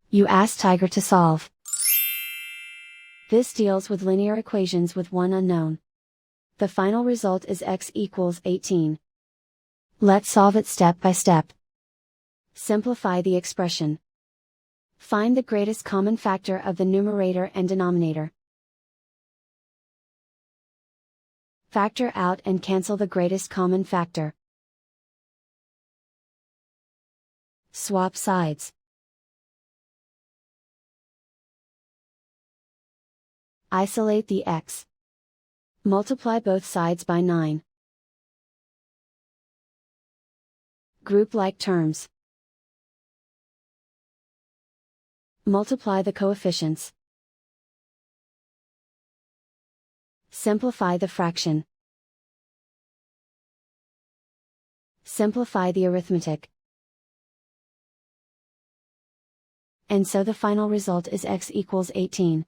You ask Tiger to solve. This deals with linear equations with one unknown. The final result is x equals 18. Let's solve it step by step. Simplify the expression. Find the greatest common factor of the numerator and denominator. Factor out and cancel the greatest common factor. Swap sides. Isolate the x. Multiply both sides by 9. Group like terms. Multiply the coefficients. Simplify the fraction. Simplify the arithmetic. And so the final result is x equals 18.